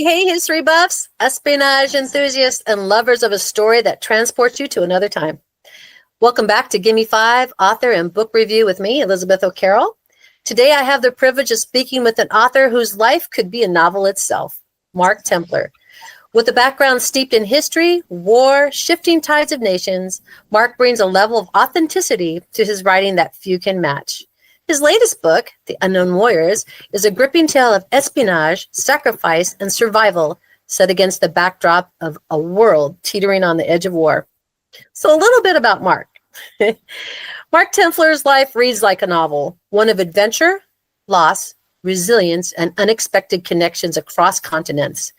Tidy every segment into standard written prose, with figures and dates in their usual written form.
hey, history buffs, espionage enthusiasts, and lovers of a story that transports you to another time. Welcome back to Gimme 5, author and book review with me, Elizabeth O'Carroll. Today, I have the privilege of speaking with an author whose life could be a novel itself, Marc Templer. With a background steeped in history, war, shifting tides of nations, Marc brings a level of authenticity to his writing that few can match. His latest book, The Unkonwn Warriors, is a gripping tale of espionage, sacrifice, and survival set against the backdrop of a world teetering on the edge of war. So a little bit about Marc. Marc Templer's life reads like a novel, one of adventure, loss, resilience, and unexpected connections across continents.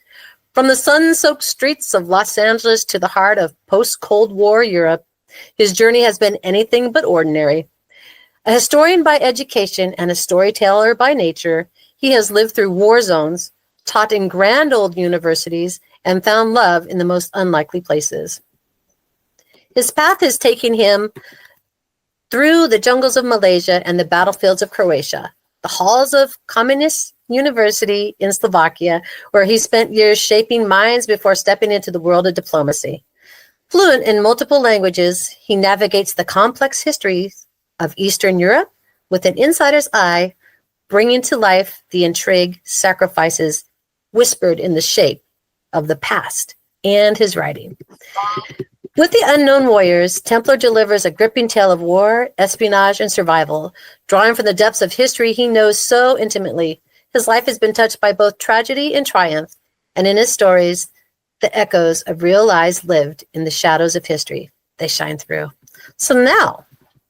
From the sun-soaked streets of Los Angeles to the heart of post-Cold War Europe, his journey has been anything but ordinary. A historian by education and a storyteller by nature, he has lived through war zones, taught in grand old universities, and found love in the most unlikely places. His path has taken him through the jungles of Malaysia and the battlefields of Croatia, the halls of Communist University in Slovakia, where he spent years shaping minds before stepping into the world of diplomacy. Fluent in multiple languages, he navigates the complex histories of Eastern Europe with an insider's eye, bringing to life the intrigue, sacrifices whispered in the shape of the past and his writing. With The Unkonwn Warriors, Templer delivers a gripping tale of war, espionage, and survival. Drawing from the depths of history he knows so intimately, his life has been touched by both tragedy and triumph, and in his stories, the echoes of real lives lived in the shadows of history. They shine through. So now,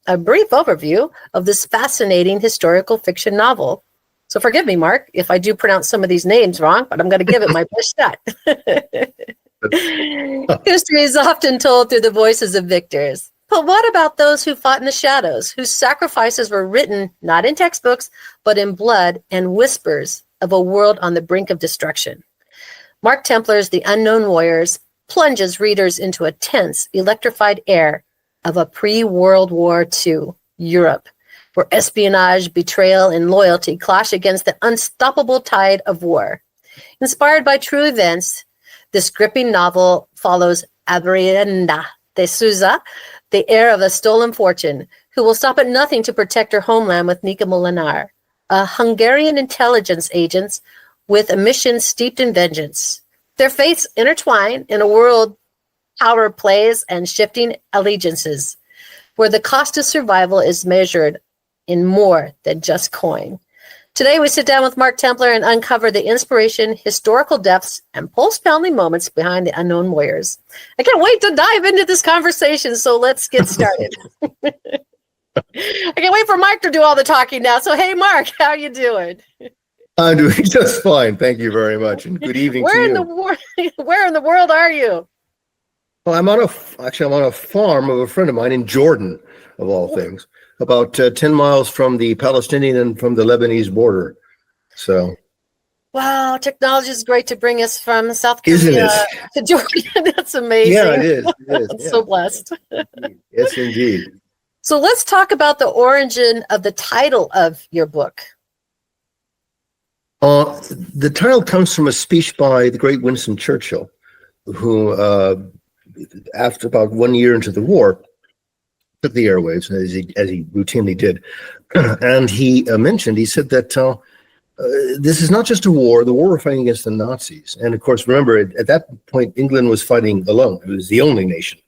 a brief overview of this fascinating historical fiction novel. So forgive me, Marc, if I do pronounce some of these names wrong, but I'm going to give it my best shot. History is often told through the voices of victors. But what about those who fought in the shadows, whose sacrifices were written not in textbooks, but in blood and whispers of a world on the brink of destruction? Marc Templer's The Unkonwn Warriors plunges readers into a tense, electrified air of a pre-World War II Europe, where espionage, betrayal, and loyalty clash against the unstoppable tide of war. Inspired by true events, this gripping novel follows Adriana de Souza, the heir of a stolen fortune, who will stop at nothing to protect her homeland with Nika Molinar, a Hungarian intelligence agent with a mission steeped in vengeance. Their fates intertwine in a world power plays and shifting allegiances, where the cost of survival is measured in more than just coin. Today, we sit down with Marc Templer and uncover the inspiration, historical depths, and pulse-pounding moments behind The Unkonwn Warriors. I can't wait to dive into this conversation, so let's get started. I can't wait for Marc to do all the talking now. So, hey, Marc, how are you doing? I'm doing just fine. Thank you very much, and good evening to you. Where in the world are you? Well, I'm on a farm of a friend of mine in Jordan, of all things, about 10 miles from the Palestinian and from the Lebanese border. So, wow, technology is great to bring us from South Korea to Jordan. That's amazing. Yeah, it is. I'm so blessed. Yes, indeed. So let's talk about the origin of the title of your book. The title comes from a speech by the great Winston Churchill, who, after about 1 year into the war, took the airwaves, as he routinely did. And he said that this is not just a war. The war we're fighting against the Nazis. And of course, remember, at that point, England was fighting alone. It was the only nation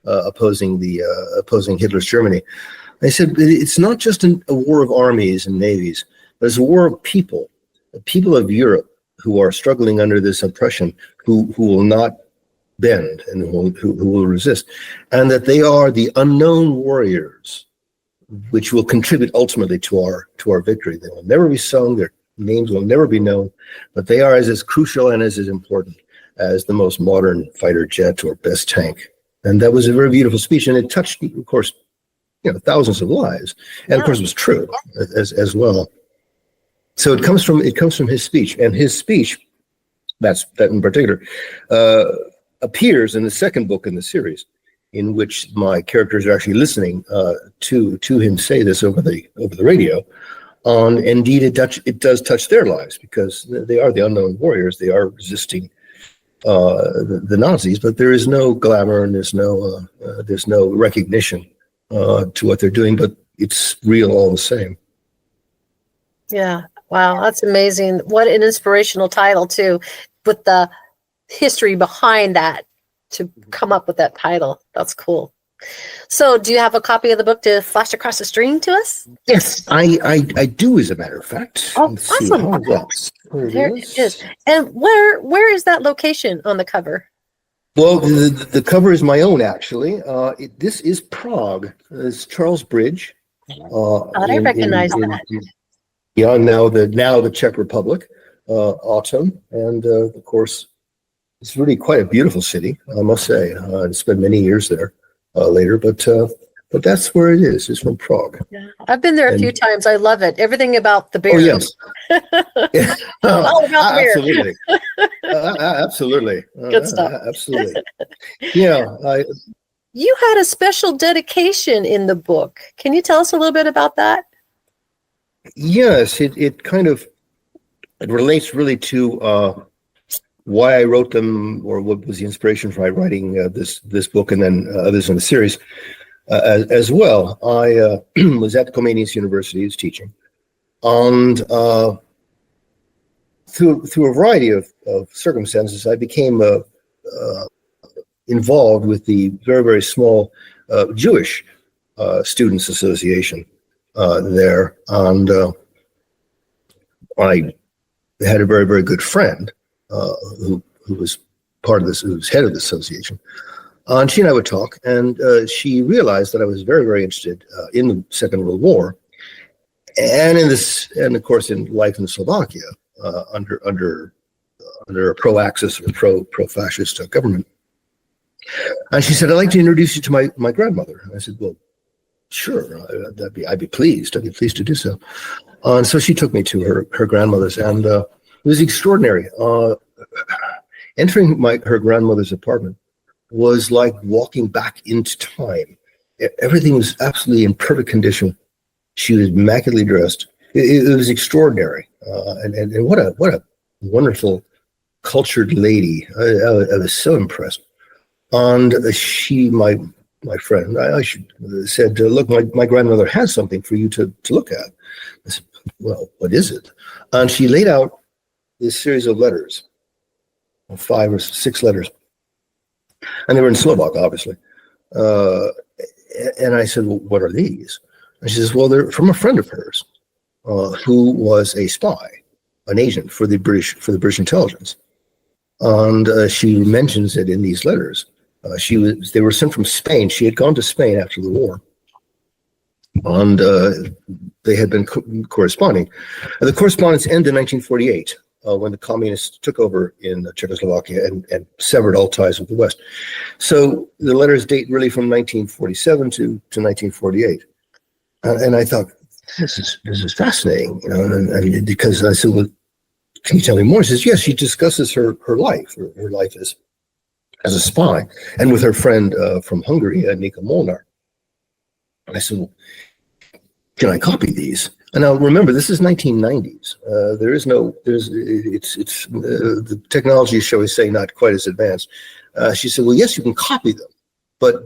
opposing Hitler's Germany. They said it's not just a war of armies and navies, but it's a war of people, the people of Europe who are struggling under this oppression, who will not bend and who will resist, and that they are the unknown warriors, which will contribute ultimately to our victory. They will never be sung, their names will never be known, but they are as crucial and as important as the most modern fighter jet or best tank. And that was a very beautiful speech, and it touched, of course, thousands of lives, and of course it was true as well. So it comes from his speech, and his speech, that in particular, appears in the second book in the series, in which my characters are actually listening to him say this over the radio, And indeed, it does touch their lives because they are the Unkonwn Warriors. They are resisting the Nazis, but there is no glamour and there's no recognition to what they're doing, but it's real all the same. Yeah. Wow. That's amazing. What an inspirational title too, with the history behind that to come up with that title. That's cool. So do you have a copy of the book to flash across the screen to us? Yes, I do, as a matter of fact. Oh, awesome. There it is. And where is that location on the cover? Well, the cover is my own, actually. This is Prague. It's Charles Bridge. I recognize that. Yeah, now the Czech Republic, autumn, and of course, it's really quite a beautiful city, I must say. I spent many years there later, but that's where it is. It's from Prague. Yeah, I've been there a few times. I love it. Everything about the beer. Oh yes, All about beer. Absolutely, absolutely, Good stuff. Absolutely. Yeah, You had a special dedication in the book. Can you tell us a little bit about that? Yes, it kind of relates really to why I wrote them, or what was the inspiration for my writing this book, and then others in the series as well. I was at Comenius University, was teaching, and through a variety of circumstances, I became involved with the very, very small Jewish Students Association there, and I had a very, very good friend who was part of this, who was head of the association. And she and I would talk, and she realized that I was very, very interested in the Second World War, and of course, in life in Slovakia under a pro-Axis or pro-fascist government. And she said, "I'd like to introduce you to my grandmother." And I said, "Well, sure, I'd be pleased. I'd be pleased to do so." And so she took me to her grandmother's, and it was extraordinary. Entering her grandmother's apartment was like walking back into time. Everything was absolutely in perfect condition. She was immaculately dressed. It was extraordinary, and what a wonderful, cultured lady. I was so impressed. And she, my friend, I said, "Look, my grandmother has something for you to look at." I said, "Well, what is it?" And she laid out this series of letters, 5 or 6 letters, and they were in Slovak, obviously. And I said, "Well, what are these?" And she says, "Well, they're from a friend of hers who was a spy, an agent for the British intelligence." And she mentions it in these letters. They were sent from Spain. She had gone to Spain after the war, and they had been corresponding. The correspondence ended in 1948 when the communists took over in Czechoslovakia and severed all ties with the West. So the letters date really from 1947 to 1948, and I thought, this is fascinating, and because I said, "Well, can you tell me more?" She says, "Yes." She discusses her life, her life as a spy, and with her friend from Hungary, Nika Molnar. And I said, "Well, can I copy these?" And now remember, this is 1990s. The technology, shall we say, not quite as advanced. She said, "Well, yes, you can copy them, but,"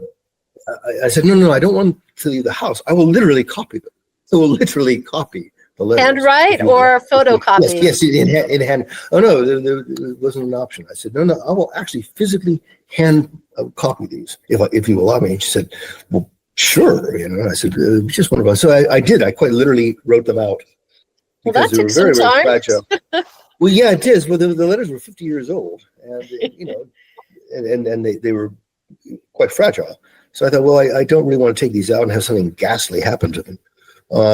I said, no, I don't want to leave the house. I will literally copy them. I will literally copy the letters. Handwrite or photocopy? Yes, in hand. Oh no, there wasn't an option. I said, no, I will actually physically hand copy these if you allow me. And she said, "Well, sure." I said, "Just one of us." So I did. I quite literally wrote them out. Well, that took some time. Fragile. Well, yeah, it is. Well, the letters were 50 years old, and and they were quite fragile. So I thought, well, I don't really want to take these out and have something ghastly happen to them.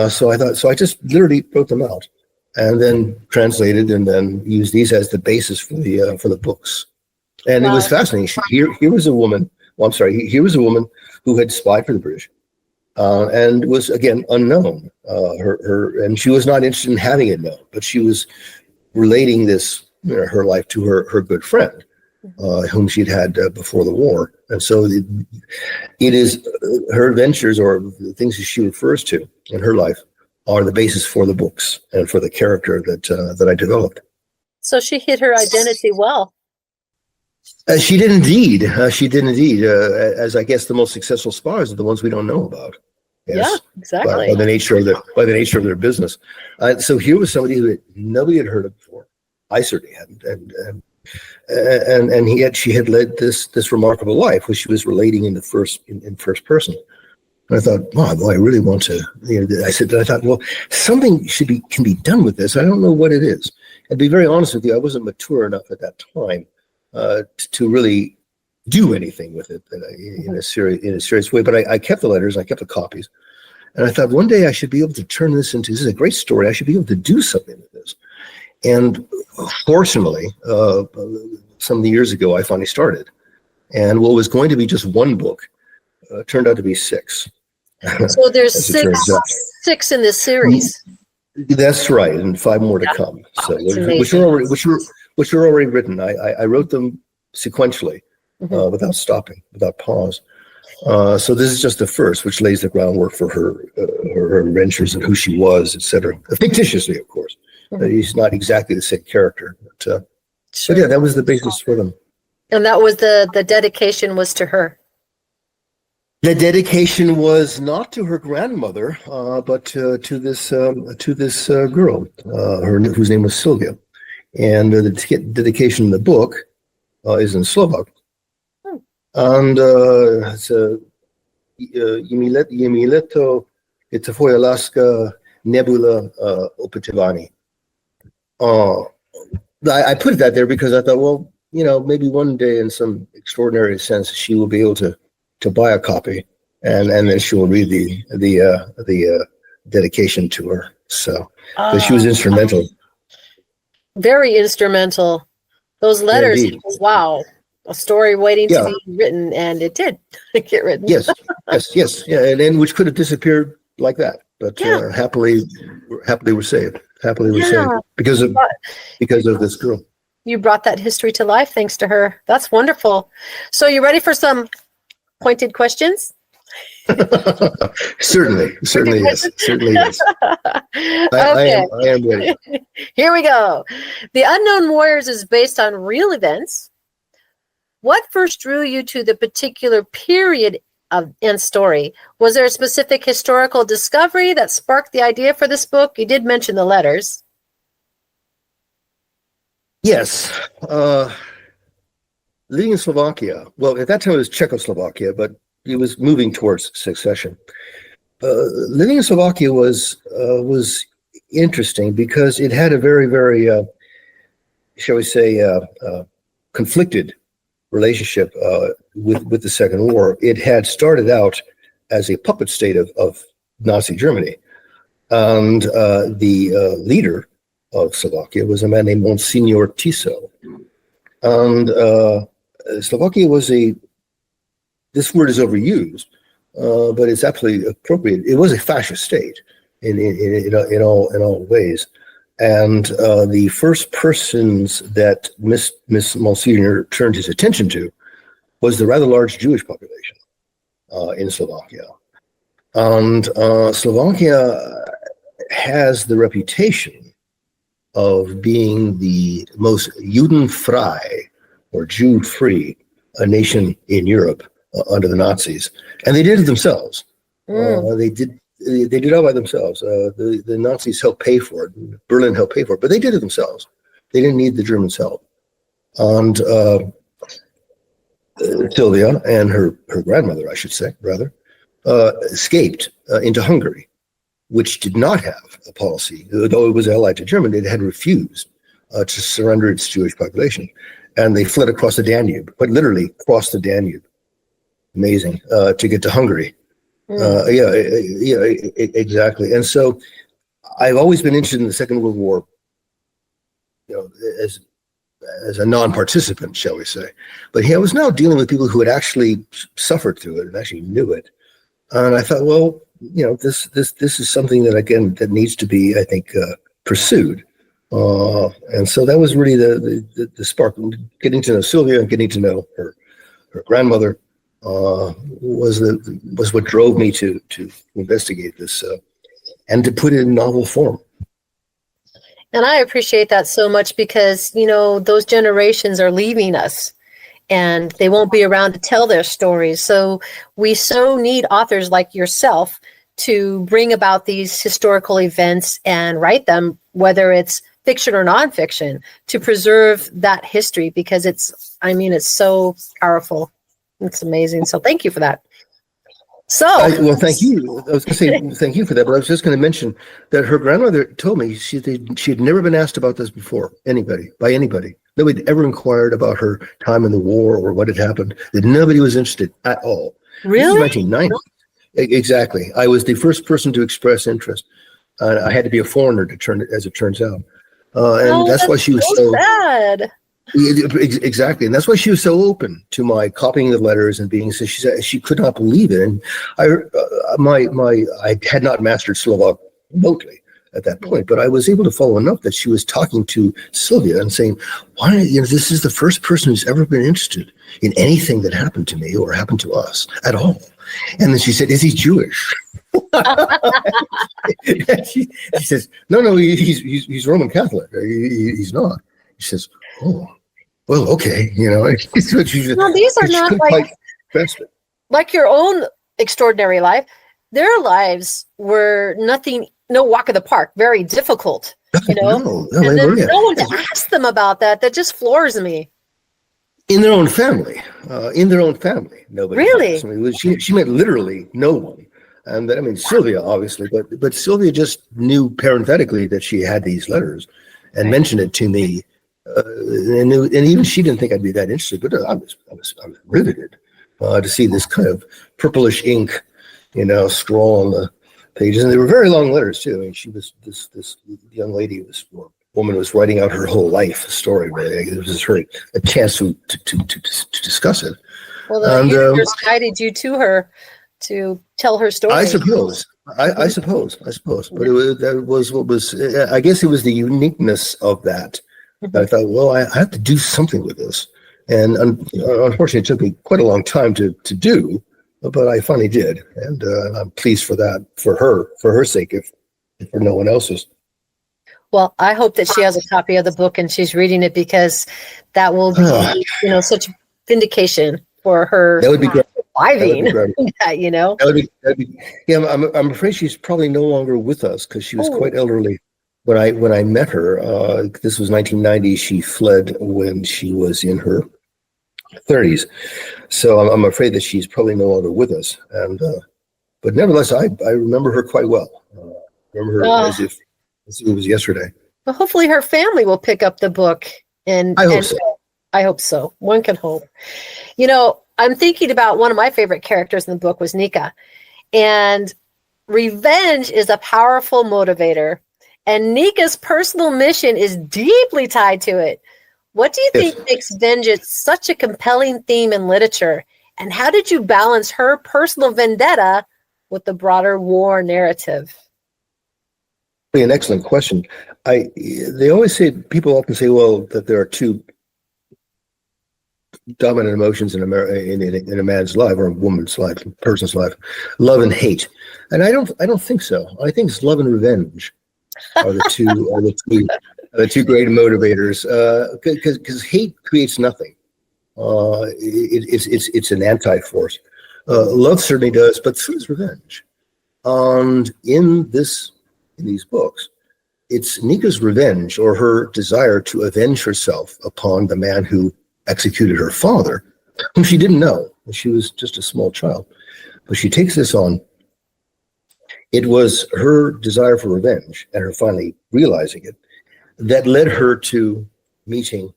So I just literally wrote them out, and then translated, and then used these as the basis for the books. And It was fascinating. Here was a woman. Well, I'm sorry. Here was a woman who had spied for the British, and was again unknown. And she was not interested in having it known, but she was relating this, her life to her good friend, whom she'd had before the war. And so it is her adventures, or the things that she refers to in her life, are the basis for the books and for the character that I developed. So she hid her identity well. She did indeed. As I guess the most successful spies are the ones we don't know about. Yes. Yeah, exactly. By the nature of their business. So here was somebody who nobody had heard of before. I certainly hadn't, and yet she had led this remarkable life, which she was relating in first person. And I thought, wow, boy, I really want to. I thought, well, something can be done with this. I don't know what it is. And to be very honest with you, I wasn't mature enough at that time to really do anything with it in a serious way. But I kept the letters, I kept the copies, and I thought one day I should be able to turn this is a great story. I should be able to do something with this. And fortunately, some years ago, I finally started. And what was going to be just one book turned out to be 6. So there's six in this series. That's right, and 5 more to come. So which are already written. I wrote them sequentially, without stopping, without pause. So this is just the first, which lays the groundwork for her adventures and who she was, etc. Fictitiously, of course. He's not exactly the same character, but yeah, that was the basis for them. And that was the dedication was to her. The dedication was not to her grandmother, but to this girl, whose name was Sylvia, and the dedication in the book is in Slovak, and it's Yemileto it's twoja láska nebula opytywani. I put that there because I thought, well, maybe one day in some extraordinary sense she will be able to buy a copy, and then she will read the dedication to her. So she was instrumental. Very instrumental. Those letters, wow, a story waiting to be written, and it did get written. Yes, yeah, and which could have disappeared like that, but happily we're saved. Happily we're saved because of this girl. You brought that history to life thanks to her. That's wonderful. So you ready for some pointed questions? Certainly yes. I am ready. Here we go. The Unkonwn Warriors is based on real events. What first drew you to the particular period and story? Was there a specific historical discovery that sparked the idea for this book? You did mention the letters. Yes. Living in Slovakia, well, at that time it was Czechoslovakia, but it was moving towards secession. Living in Slovakia was interesting because it had a very, very, shall we say, conflicted relationship with the Second War. It had started out as a puppet state of Nazi Germany, and the leader of Slovakia was a man named Monsignor Tiso, and Slovakia was this word is overused, but it's absolutely appropriate. It was a fascist state in all ways. And the first persons that Monsignor turned his attention to was the rather large Jewish population in Slovakia. And Slovakia has the reputation of being the most Judenfrei, or Jew-free, a nation in Europe under the Nazis. And they did it themselves. They did all by themselves. The Nazis helped pay for it. Berlin helped pay for it, but they did it themselves. They didn't need the Germans' help. And Sylvia and her grandmother, I should say, rather, escaped into Hungary, which did not have a policy. Though it was allied to Germany, it had refused to surrender its Jewish population. And they fled across the Danube, but literally crossed the Danube. Amazing, to get to Hungary. Exactly. And so I've always been interested in the Second World War, as a non-participant, shall we say. But I was now dealing with people who had actually suffered through it and actually knew it. And I thought, well, this is something that, again, that needs to be, I think, pursued. And so that was really the spark. Getting to know Sylvia and getting to know her grandmother was what drove me to investigate this and to put it in novel form. And I appreciate that so much because, those generations are leaving us and they won't be around to tell their stories. So we so need authors like yourself to bring about these historical events and write them, whether it's fiction or nonfiction, to preserve that history because it's so powerful. It's amazing. So thank you for that. So, well, thank you. I was going to say thank you for that, but I was just going to mention that her grandmother told me she had never been asked about this before, by anybody. Nobody had ever inquired about her time in the war or what had happened. That nobody was interested at all. Really? This is 1990. Exactly. I was the first person to express interest. I had to be a foreigner as it turns out. And that's why she was so sad. Exactly, and that's why she was so open to my copying the letters and being. So she said she could not believe it, and I had not mastered Slovak remotely at that point, but I was able to follow enough that she was talking to Sylvia and saying, "Why? This is the first person who's ever been interested in anything that happened to me or happened to us at all." And then she said, "Is he Jewish?" she says, "No, he's Roman Catholic. He's not." She says, "Oh, well, okay." Well, these are not like your own extraordinary life. Their lives were no walk in the park, very difficult, No, and then no one to ask them about that. That just floors me. In their own family, nobody. Really? She met literally no one. And Sylvia, obviously, but Sylvia just knew parenthetically that she had these letters and mentioned it to me. And even she didn't think I'd be that interested, but I was riveted to see this kind of purplish ink, scroll on the pages, and they were very long letters too. She was this young lady, woman was writing out her whole life story. Really, it was a chance to discuss it. Well, the universe guided you to her to tell her story. I suppose. I suppose. But that was what was. I guess it was the uniqueness of that. I thought, well, I have to do something with this, and unfortunately, it took me quite a long time to do, but I finally did, and I'm pleased for that, for her sake, if for no one else's. Well, I hope that she has a copy of the book and she's reading it because that will be, such vindication for her. That would be great. Surviving. I'm afraid she's probably no longer with us because she was quite elderly. When I met her, this was 1990. She fled when she was in her 30s, so I'm afraid that she's probably no longer with us. And but nevertheless, I remember her quite well. Remember her as if it was yesterday. Well, hopefully, her family will pick up the book, and I hope so. I hope so. One can hope. I'm thinking about one of my favorite characters in the book was Nika, and revenge is a powerful motivator. And Nika's personal mission is deeply tied to it. What do you think makes vengeance such a compelling theme in literature? And how did you balance her personal vendetta with the broader war narrative? An excellent question. People often say, well, that there are two dominant emotions in a man's life or a woman's life, a person's life, love and hate. And I don't think so. I think it's love and revenge. Are the two great motivators? Because hate creates nothing. It's an anti-force. Love certainly does, but so does revenge. And in these books, it's Nika's revenge or her desire to avenge herself upon the man who executed her father, whom she didn't know. She was just a small child, but she takes this on. It was her desire for revenge and her finally realizing it that led her to meeting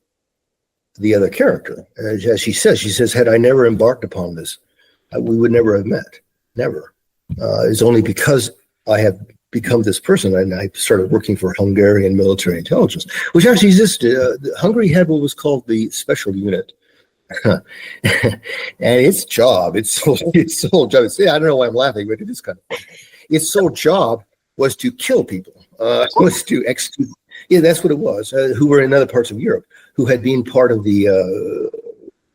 the other character. As she says, had I never embarked upon this, we would never have met. Never. It's only because I have become this person and I started working for Hungarian military intelligence, which actually existed. Hungary had what was called the special unit. And its job, its whole job, I don't know why I'm laughing, but it is kind of funny. Its sole job was to kill people, was to execute. Yeah, that's what it was. Who were in other parts of Europe, who had been part of the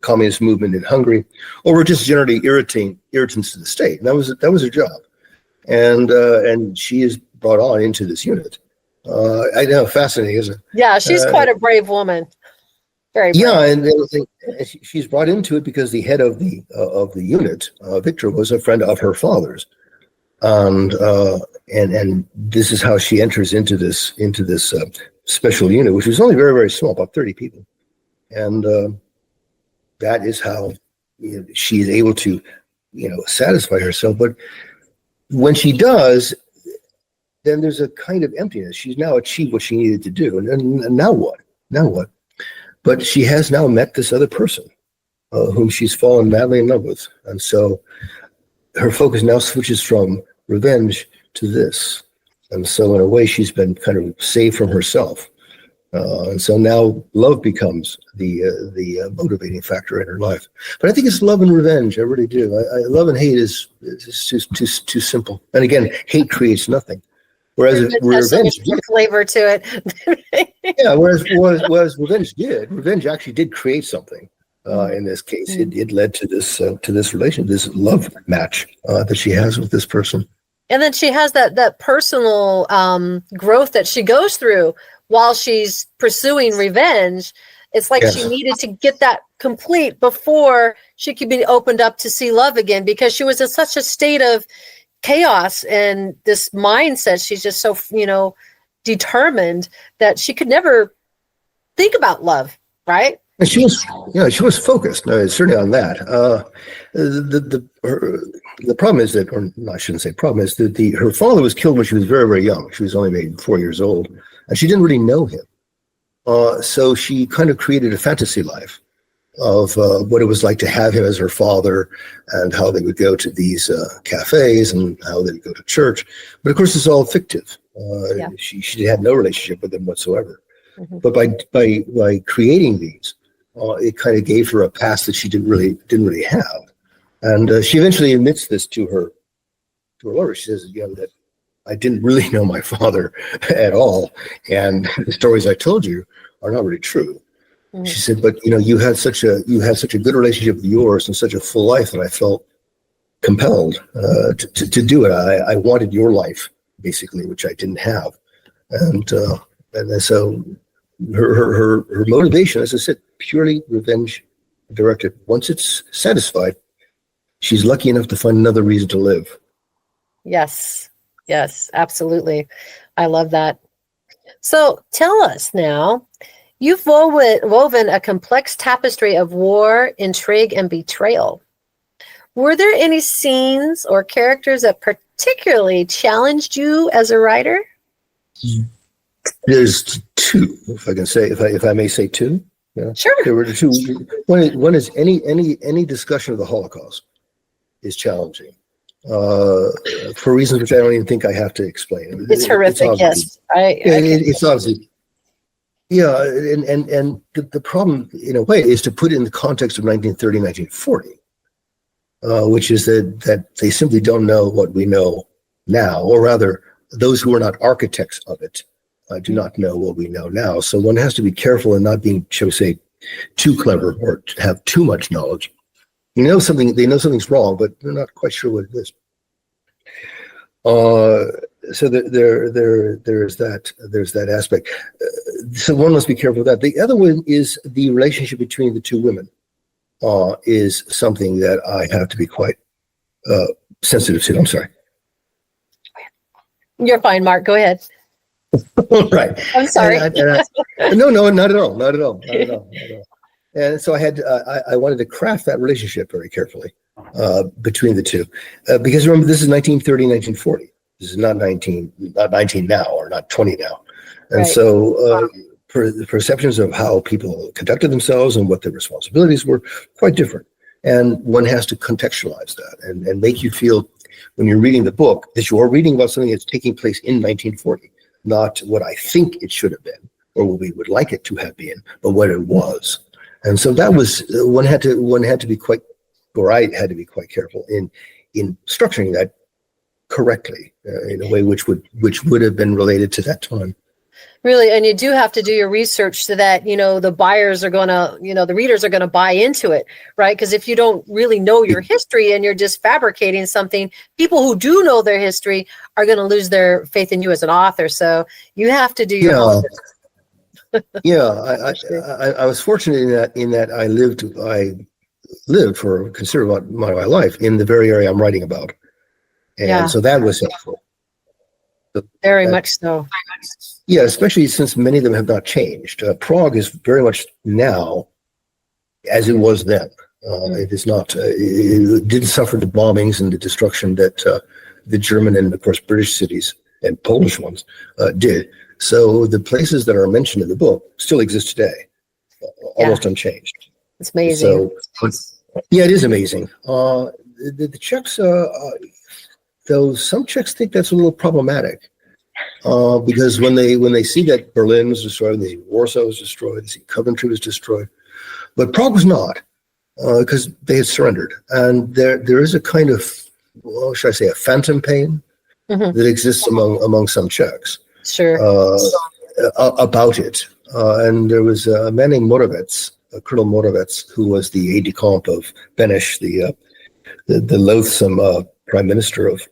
communist movement in Hungary, or were just generally irritants to the state. And that was her job. And she is brought on into this unit. I know, fascinating, isn't it? Yeah, she's quite a brave woman. Very brave. Yeah, and she's brought into it because the head of the unit, Victor, was a friend of her father's, and this is how she enters into this special unit, which was only very, very small, about 30 people, and that is how she is able to satisfy herself. But when she does, then there's a kind of emptiness. She's now achieved what she needed to do, and now what? Now what? But she has now met this other person whom she's fallen madly in love with. And so her focus now switches from revenge to this. And so in a way, she's been kind of saved from herself. And so now love becomes the motivating factor in her life. But I think it's love and revenge. I really do. Love and hate is too simple. And again, hate creates nothing. Whereas revenge did flavor to it. Yeah, whereas revenge actually did create something. In this case, it led to this relation, this love match that she has with this person. And then she has that personal growth that she goes through while she's pursuing revenge. It's like she needed to get that complete before she could be opened up to see love again, because she was in such a state of chaos and this mindset. She's just so determined that she could never think about love, right? And she was focused, certainly on that. The problem is that, or no, I shouldn't say problem, is that her father was killed when she was very, very young. She was only maybe 4 years old, and she didn't really know him. So she kind of created a fantasy life of what it was like to have him as her father, and how they would go to these cafes and how they would go to church. But of course, it's all fictive. She had no relationship with him whatsoever. Mm-hmm. But by creating these, it kind of gave her a past that she didn't really have. And she eventually admits this to her lawyer. She says, that I didn't really know my father at all, and the stories I told you are not really true. Mm-hmm. She said, but you had such a good relationship with yours and such a full life that I felt compelled to do it. I wanted your life, basically, which I didn't have, and so her motivation, as I said, purely revenge directed. Once it's satisfied, she's lucky enough to find another reason to live. Yes, absolutely. I love that. So tell us now, you've woven a complex tapestry of war, intrigue, and betrayal. Were there any scenes or characters that particularly challenged you as a writer? There's two, if I may say two. Yeah. Sure. There were two. One is any discussion of the Holocaust is challenging for reasons which I don't even think I have to explain. It's horrific. Yes, it's obviously. Yeah, and the problem, in a way, is to put it in the context of 1930, 1940, which is that they simply don't know what we know now, or rather, those who are not architects of it do not know what we know now. So one has to be careful in not being, shall we say, too clever or have too much knowledge. They know something's wrong, but they're not quite sure what it is. So there's that aspect. So one must be careful with that. The other one is the relationship between the two women is something that I have to be quite sensitive to. I'm sorry. You're fine, Mark. Go ahead. Right. I'm sorry. No, not at all. And so I wanted to craft that relationship very carefully between the two, because remember, this is 1930, 1940. This is not 19 now, or not 20 now. And so the perceptions of how people conducted themselves and what their responsibilities were quite different. And one has to contextualize that and make you feel, when you're reading the book, that you're reading about something that's taking place in 1940. Not what I think it should have been, or what we would like it to have been, but what it was. And so that was one had to be quite, or I had to be quite careful in structuring that correctly in a way which would have been related to that time. Really, and you do have to do your research so that, the buyers are going to, the readers are going to buy into it, right? Because if you don't really know your history and you're just fabricating something, people who do know their history are going to lose their faith in you as an author. So you have to do your homework. I was fortunate in that I lived for a considerable amount of my life in the very area I'm writing about. And so that was helpful. Very much so. Yeah, especially since many of them have not changed. Prague is very much now as it was then. It is not. It didn't suffer the bombings and the destruction that the German and, of course, British cities and Polish ones did. So the places that are mentioned in the book still exist today, almost unchanged. It's amazing. So, yeah, it is amazing. The Czechs, though, some Czechs think that's a little problematic. Because when they see that Berlin was destroyed, they see Warsaw was destroyed, they see Coventry was destroyed, but Prague was not, because they had surrendered. And there is a kind of, well, should I say, a phantom pain that exists among some Czechs. Sure. About it. And there was a man named Moravec, Colonel Moravec, who was the aide-de-camp of Beneš, the loathsome prime minister of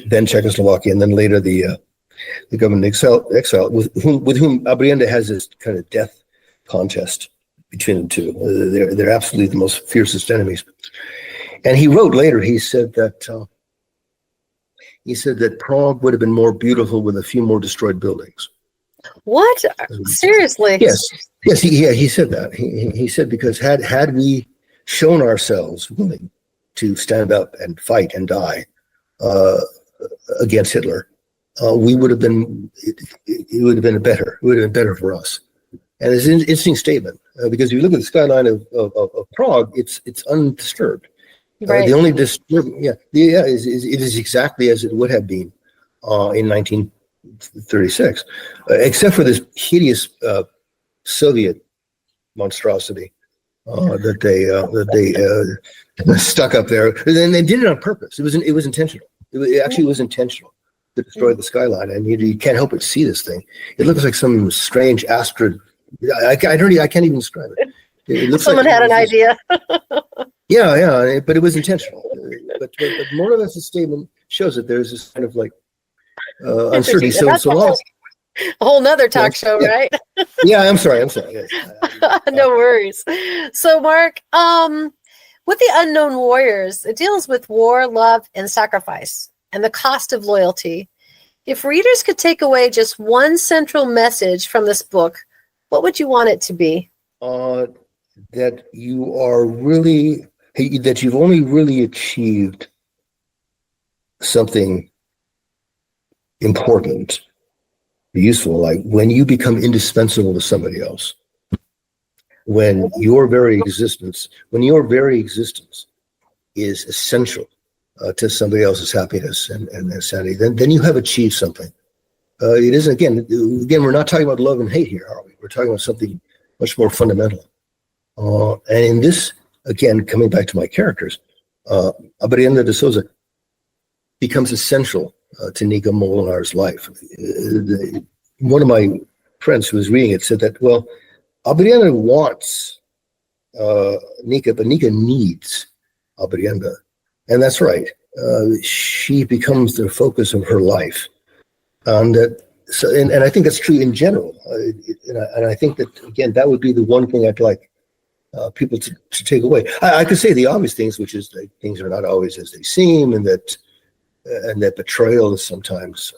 then Czechoslovakia, and then later the government exile, with whom Abrienda has this kind of death contest between the two. They're absolutely the most fiercest enemies. And he wrote later. He said that Prague would have been more beautiful with a few more destroyed buildings. What? Seriously? Yes. He said that. He said because had we shown ourselves willing to stand up and fight and die against Hitler, we would have been. It would have been better. It would have been better for us. And it's an interesting statement because if you look at the skyline of Prague, it's undisturbed. Right. The only disturbance, it is exactly as it would have been in 1936, except for this hideous Soviet monstrosity that they stuck up there, and they did it on purpose. It was intentional. It actually was intentional to destroy the skyline, and you can't help but see this thing. It looks like some strange asteroid. I can't even describe it. It looks Someone like had an idea. Yeah, but it was intentional. But Moravec's statement shows that there's this kind of like uncertainty. So long. A whole nother talk show, right? Yeah, I'm sorry. Yes. No worries. So, Mark, with the Unkonwn Warriors, it deals with war, love, and sacrifice, and the cost of loyalty. If readers could take away just one central message from this book, what would you want it to be? That you are really, that you've only really achieved something important, useful, like when you become indispensable to somebody else, when your very existence is essential to somebody else's happiness and sanity, then you have achieved something. It isn't, again, we're not talking about love and hate here, are we? We're talking about something much more fundamental. And in this, again, coming back to my characters, Abrienda de Souza becomes essential to Nika Molinar's life. One of my friends who was reading it said that, well, Abrienda wants Nika, but Nika needs Abrienda. And that's right. She becomes the focus of her life. And I think that's true in general. And I think that, again, that would be the one thing I'd like people to take away. I could say the obvious things, which is that things are not always as they seem, and that betrayal is sometimes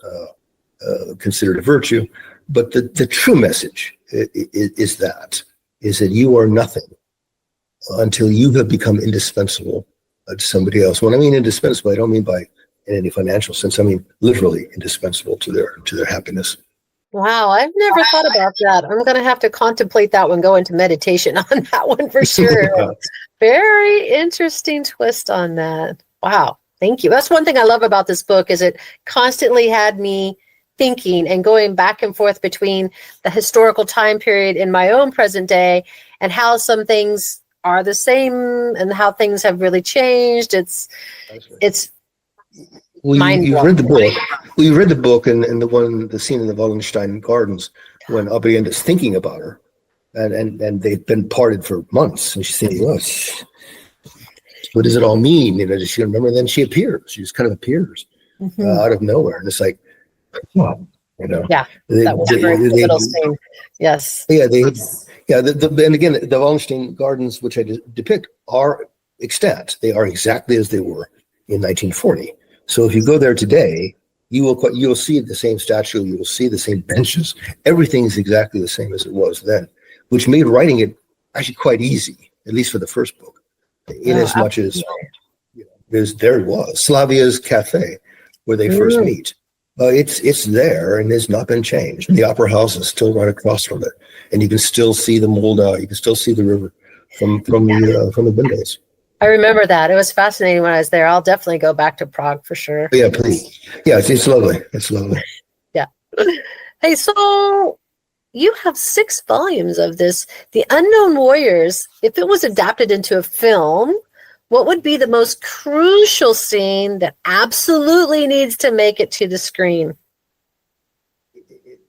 considered a virtue. But the true message is that you are nothing until you have become indispensable to somebody else. When I mean indispensable, I don't mean by in any financial sense. I mean literally indispensable to their happiness. Wow, I've never thought about that. I'm going to have to contemplate that one, go into meditation on that one for sure. Very interesting twist on that. Wow, thank you. That's one thing I love about this book is it constantly had me thinking and going back and forth between the historical time period in my own present day and how some things are the same and how things have really changed. It's well, you've read the book. We read the book and the scene in the Wallenstein Gardens when Aubrey is thinking about her, and they've been parted for months, and she's thinking, "Oh, what does it all mean?" Does she remember? And then she appears. She just kind of appears out of nowhere, and it's like, wow, Yeah, that was a very pivotal scene. Yes. Yeah, and again, the Wallenstein Gardens, which I depict, are extant. They are exactly as they were in 1940. So if you go there today, you will see the same statue, you will see the same benches. Everything is exactly the same as it was then, which made writing it actually quite easy, at least for the first book, in as much as there it was Slavia's Cafe, where they first meet. It's there and has not been changed. And the opera house is still right across from it, and you can still see the Moldau. You can still see the river from the windows. I remember that. It was fascinating when I was there. I'll definitely go back to Prague for sure. Yeah, please. Yeah, it's lovely. It's lovely. Yeah. Hey, so you have 6 volumes of this, The Unkonwn Warriors. If it was adapted into a film, what would be the most crucial scene that absolutely needs to make it to the screen?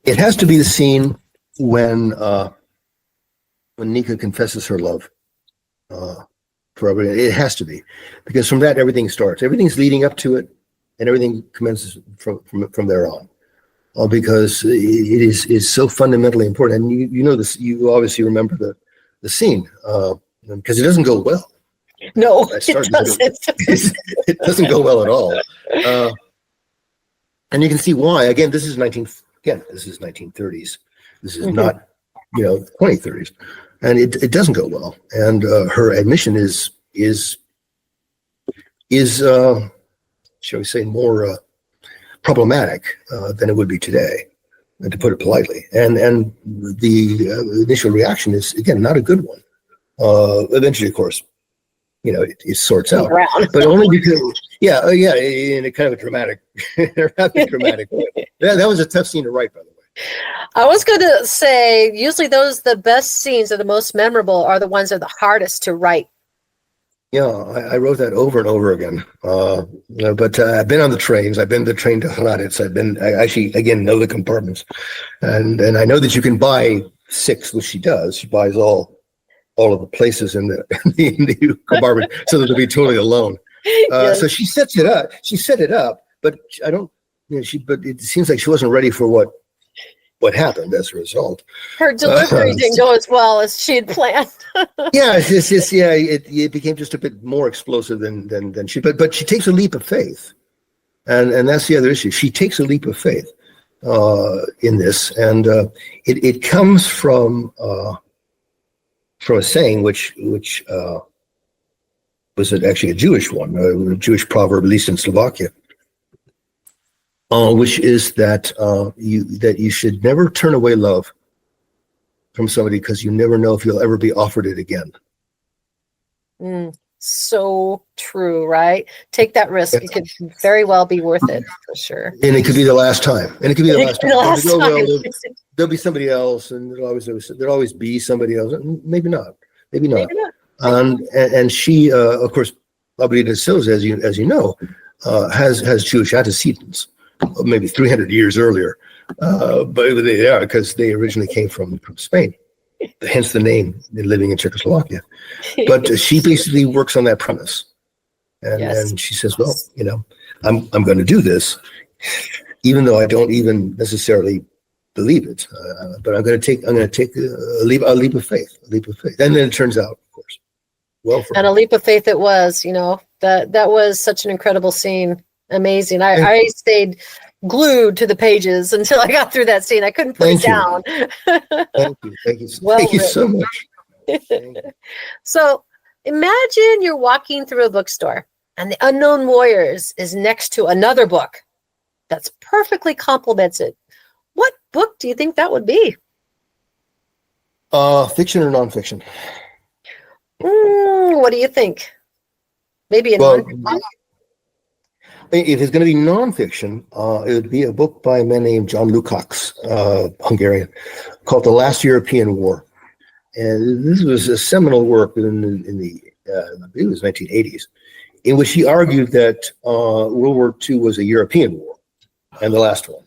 It has to be the scene when Nika confesses her love for everybody. It has to be, because from that everything starts. Everything's leading up to it, and everything commences from there on. Because it is so fundamentally important, and you know this. You obviously remember the scene because it doesn't go well. No, it doesn't. It doesn't go well at all, and you can see why. Again, this is 1930s. This is not 2030s, and it doesn't go well. And her admission is shall we say, more problematic than it would be today, to put it politely. And the initial reaction is, again, not a good one. Eventually, of course, it sorts out, but only because, in a kind of a dramatic, dramatic way. That was a tough scene to write, by the way. I was going to say, usually the best scenes are the most memorable are the ones that are the hardest to write. Yeah, I wrote that over and over again. But I've been on the trains. I've been to the train to Hradec. I actually, again, know the compartments. And I know that you can buy 6, which she does. She buys all of the places in the compartment so that they'll be totally alone. Yes. So she sets it up. She set it up, but I don't, but it seems like she wasn't ready for what happened as a result. Her delivery didn't go as well as she had planned. It became just a bit more explosive than she. But she takes a leap of faith, and that's the other issue. She takes a leap of faith in this, and it comes from a saying which was actually a Jewish one, a Jewish proverb, at least in Slovakia. Which is that you should never turn away love from somebody, because you never know if you'll ever be offered it again. So true, right? Take that risk. It could very well be worth it, for sure. And it could be the last time. There'll be somebody else, and there'll always be somebody else. Maybe not. And she, of course, Labrida Souza, as you know, has Jewish antecedents. Maybe 300 years earlier, but they are, because they originally came from Spain, hence the name, living in Czechoslovakia. But she basically works on that premise, and she says, "Well, I'm going to do this, even though I don't even necessarily believe it, but I'm going to take a leap of faith, And then it turns out, of course, well for her. A leap of faith it was. That was such an incredible scene. Amazing. I stayed glued to the pages until I got through that scene. I couldn't put it down. Thank you so much. So imagine you're walking through a bookstore and The Unkonwn Warriors is next to another book that's perfectly complements it. What book do you think that would be? Fiction or nonfiction? What do you think? Maybe nonfiction? If it's going to be nonfiction, it would be a book by a man named John Lukács, Hungarian, called The Last European War. And this was a seminal work in the I believe it was 1980s, in which he argued that World War II was a European war. and the last one,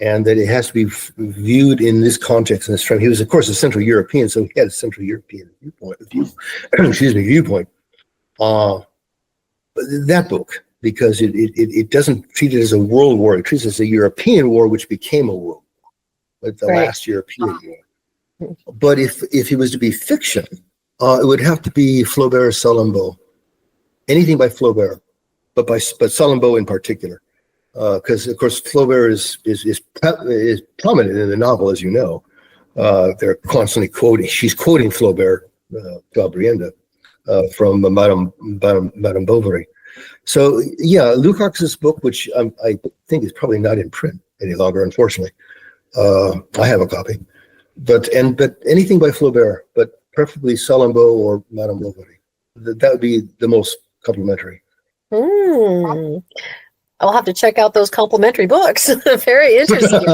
and that it has to be viewed in this context and this frame. He was, of course, a Central European, so he had a Central European viewpoint. That book, because it doesn't treat it as a world war, it treats it as a European war, which became a world war, but the last European war. But if it was to be fiction, it would have to be Flaubert, Salammbô, anything by Flaubert, but Salammbô in particular, because of course Flaubert is prominent in the novel, as you know. They're constantly quoting. She's quoting Flaubert, Gabrienda, from Madame Bovary. So yeah, Lukács's book, which I think is probably not in print any longer, unfortunately. I have a copy, but anything by Flaubert, but preferably Salammbô or Madame Bovary. That would be the most complimentary. I'll have to check out those complimentary books. Very interesting.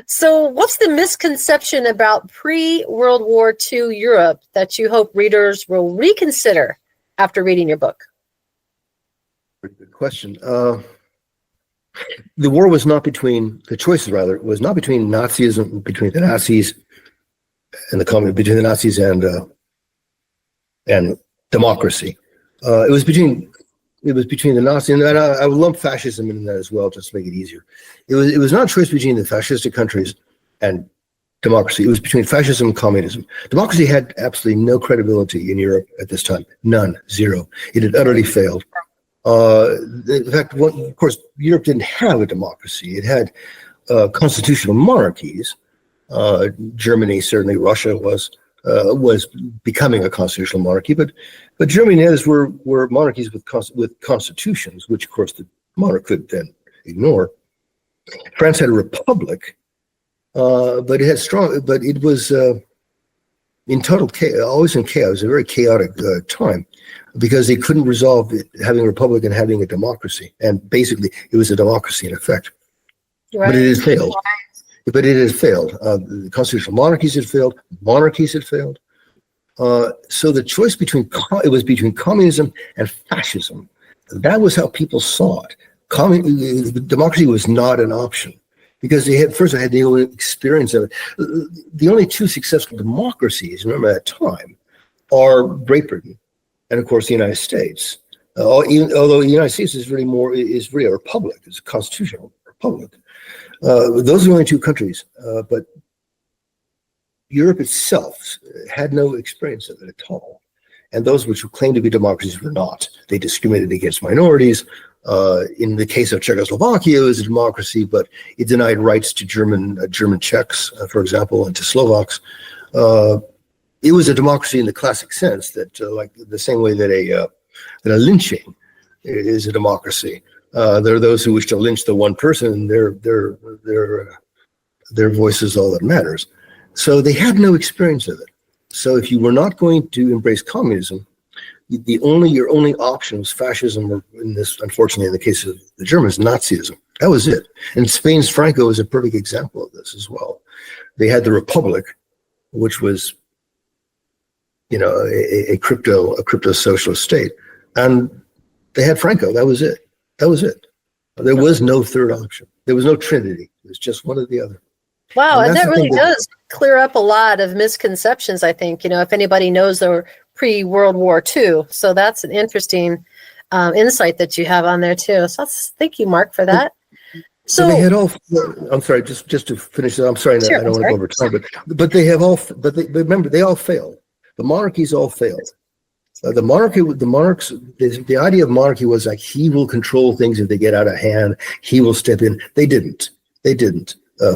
So what's the misconception about pre-World War II Europe that you hope readers will reconsider after reading your book? Good question. The war was not between, the choices rather, was not between Nazism, between the Nazis and between the Nazis and democracy. It was between the Nazis, and I would lump fascism in that as well, just to make it easier. It was not a choice between the fascistic countries and democracy. It was between fascism and communism. Democracy had absolutely no credibility in Europe at this time. None. Zero. It had utterly failed. In fact, of course, Europe didn't have a democracy. It had constitutional monarchies. Germany, certainly Russia was becoming a constitutional monarchy, but Germany and others were monarchies with constitutions, which of course the monarch could then ignore. France had a republic, but it was in total chaos, always in chaos. It was a very chaotic time because they couldn't resolve having a republic and having a democracy, and basically it was a democracy in effect. Right. But it had failed. The constitutional monarchies had failed. Monarchies had failed. So the choice it was between communism and fascism. That was how people saw it. Democracy was not an option because they had no experience of it. The only two successful democracies, remember at that time, are Great Britain and of course the United States. Although the United States is really a republic. It's a constitutional republic. Those are the only two countries, but Europe itself had no experience of it at all. And those which were claimed to be democracies were not. They discriminated against minorities. In the case of Czechoslovakia, it was a democracy, but it denied rights to German Czechs, for example, and to Slovaks. It was a democracy in the classic sense that, like the same way that a lynching is a democracy. There are those who wish to lynch the one person, and their voice is all that matters. So they had no experience of it. So if you were not going to embrace communism, your only option was fascism, or unfortunately, in the case of the Germans, Nazism. That was it. And Spain's Franco is a perfect example of this as well. They had the Republic, which was, a crypto socialist state, and they had Franco. That was it. There was no third option. There was no trinity. It was just one or the other. Wow, and that really does clear up a lot of misconceptions, I think, if anybody knows the pre-World War II. So that's an interesting insight that you have on there too. So thank you, Mark, for that. So they had all. I'm sorry, just to finish it. I'm sorry, sure, I don't want to go over time, but they have all. But remember, they all failed. The monarchies all failed. The monarchs. The idea of monarchy was like he will control things if they get out of hand. He will step in. They didn't.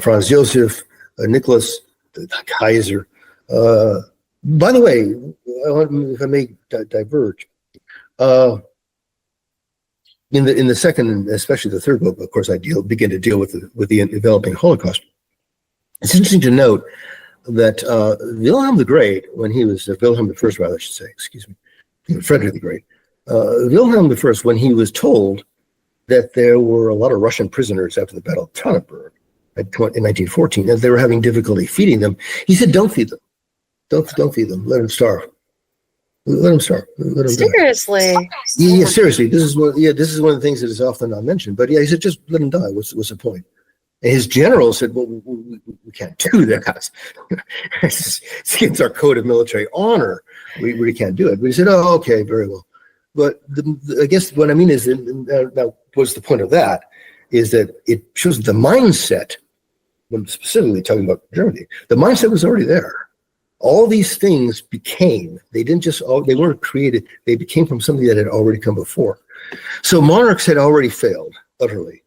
Franz Josef, Nicholas, the Kaiser. By the way, if I may diverge, in the second, and especially the third book, of course, I begin to deal with the developing Holocaust. It's interesting to note that Wilhelm the Great, when he was Wilhelm the First, rather, I should say, excuse me, Frederick the Great, Wilhelm the First, when he was told that there were a lot of Russian prisoners after the Battle of Tannenberg in 1914, and they were having difficulty feeding them, he said, "Don't feed them. Don't feed them. Let them starve." Let them start. Let them die. Seriously. Yeah, seriously. This is one of the things that is often not mentioned. But yeah, he said, just let him die. What's the point? And his general said, well, we can't do that. It's against our code of military honor. We really can't do it. But he said, oh, okay, very well. But I guess what I mean is that now what's the point of that is that it shows the mindset, when specifically talking about Germany, the mindset was already there. All these things they weren't created, they became from something that had already come before. So monarchs had already failed utterly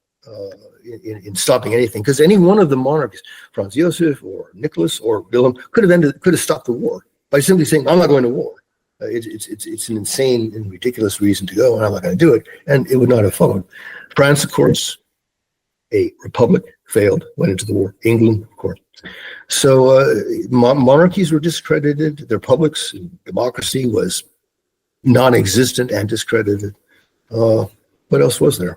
in stopping anything, because any one of the monarchs, Franz Josef or Nicholas or Wilhelm, could have stopped the war by simply saying, I'm not going to war. It's an insane and ridiculous reason to go, and I'm not going to do it, and it would not have followed. France, of course, a republic, failed, went into the war. England, of course. So monarchies were discredited. Their republics, democracy was non-existent and discredited. What else was there?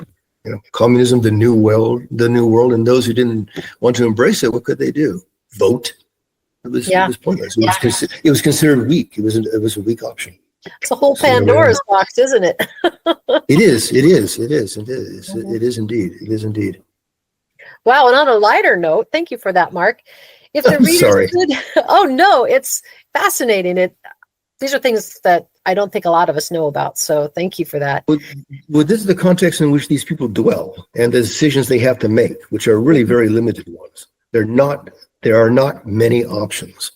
Communism, the new world, and those who didn't want to embrace it, what could they do? Vote. It was pointless. It was considered weak. It was a weak option. It's a whole Pandora's box, isn't it? It is indeed. Wow, and on a lighter note, thank you for that, Mark. If the readers oh no, it's fascinating. These are things that I don't think a lot of us know about. So thank you for that. Well, this is the context in which these people dwell and the decisions they have to make, which are really very limited ones. There are not many options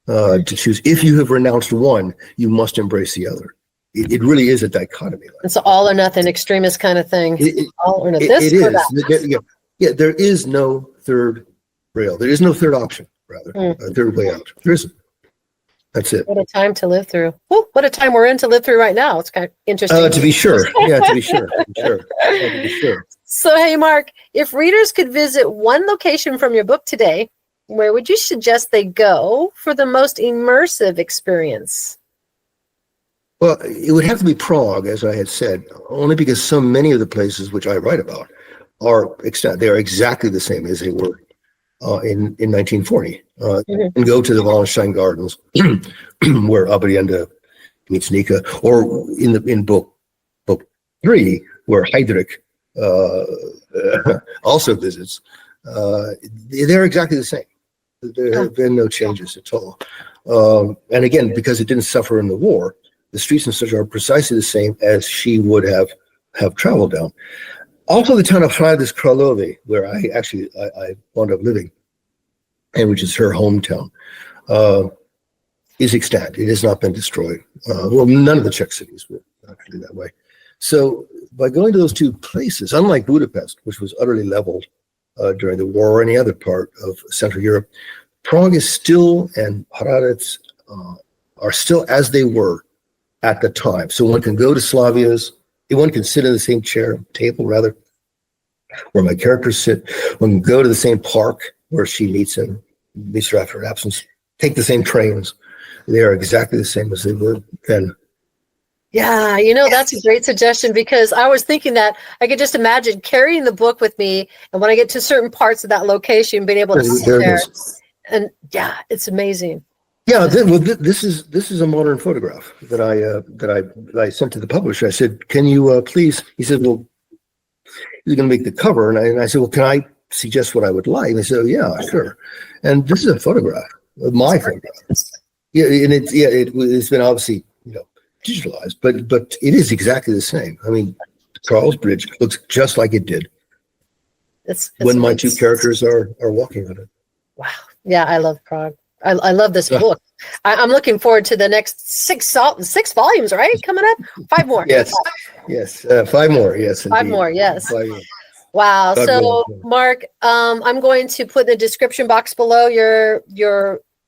to choose. If you have renounced one, you must embrace the other. It really is a dichotomy. It's all or nothing extremist kind of thing. All or nothing. This or that. Yeah, there is no third rail. There is no third option, rather. A third way out. There isn't. That's it. What a time to live through. Woo, what a time we're in to live through right now. It's kind of interesting. To be sure. Yeah, to be sure. To be sure. So, hey, Mark, if readers could visit one location from your book today, where would you suggest they go for the most immersive experience? Well, it would have to be Prague, as I had said, only because so many of the places which I write about are exactly the same as they were in 1940. And go to the Wallenstein Gardens, where Aberienda meets Nika, or in book 3, where Heydrich also visits. They're exactly the same. There have been no changes at all. And again, because it didn't suffer in the war, the streets and such are precisely the same as she would have traveled down. Also, the town of Hradec Králové, where I wound up living, and which is her hometown, is extant. It has not been destroyed. Well, none of the Czech cities were actually that way. So by going to those two places, unlike Budapest, which was utterly leveled during the war or any other part of Central Europe, Prague is still, and Hradec are still as they were at the time. So one can go to Slavia's, one can sit in the same table, where my characters sit. One can go to the same park where she meets her after her absence, take the same trains. They are exactly the same as they were then. Yeah, that's a great suggestion, because I was thinking that I could just imagine carrying the book with me, and when I get to certain parts of that location, being able to sit there. And yeah, it's amazing. Yeah, this is a modern photograph that I sent to the publisher. I said, "Can you please?" He said, "Well, he's going to make the cover," and I said, "Well, can I suggest what I would like?" And they said, "Oh, yeah, sure." And this is a photograph of my photograph. Yeah, and it's been obviously digitalized, but it is exactly the same. I mean, Charles Bridge looks just like it did when my two characters are walking on it. Wow. Yeah, I love Prague. I love this book. I'm looking forward to the next six volumes, right? Coming up? 5 more. Yes. 5 more. Yes. Indeed. 5 more. Yes. 5 more. Wow. So, Mark, I'm going to put in the description box below your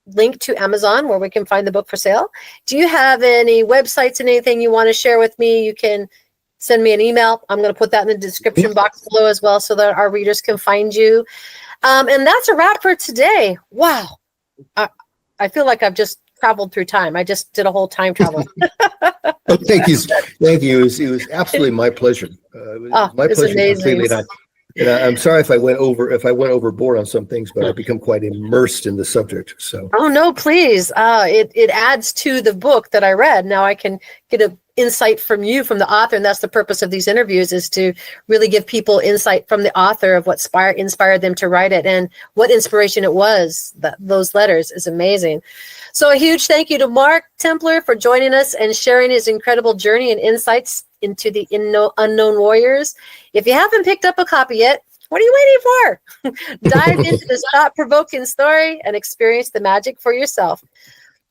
link to Amazon, where we can find the book for sale. Do you have any websites and anything you want to share with me? You can send me an email. I'm going to put that in the description box below as well, so that our readers can find you. And that's a wrap for today. Wow. I feel like I've just traveled through time. I just did a whole time travel. Thank you. It was absolutely my pleasure. It was my pleasure. Amazing. And I'm sorry if I went overboard on some things, but I've become quite immersed in the subject. So, Oh no, please. It adds to the book that I read. Now I can get an insight from you, from the author, and that's the purpose of these interviews, is to really give people insight from the author of what inspired them to write it and what inspiration it was. Those letters is amazing. So a huge thank you to Marc Templer for joining us and sharing his incredible journey and insights into the Unkonwn Warriors. If you haven't picked up a copy yet, what are you waiting for? Dive into this thought-provoking story and experience the magic for yourself.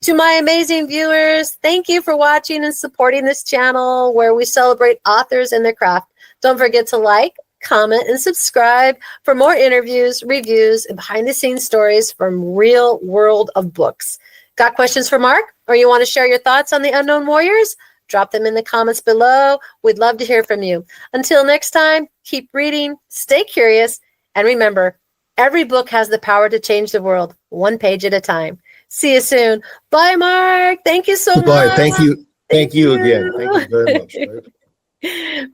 To my amazing viewers, thank you for watching and supporting this channel where we celebrate authors and their craft. Don't forget to like, comment, and subscribe for more interviews, reviews, and behind-the-scenes stories from real world of books. Got questions for Marc? Or you want to share your thoughts on the Unkonwn Warriors? Drop them in the comments below. We'd love to hear from you. Until next time, keep reading, stay curious, and remember, every book has the power to change the world, one page at a time. See you soon. Bye, Marc. Thank you so much. Bye. Thank you. Thank you again. Thank you very much.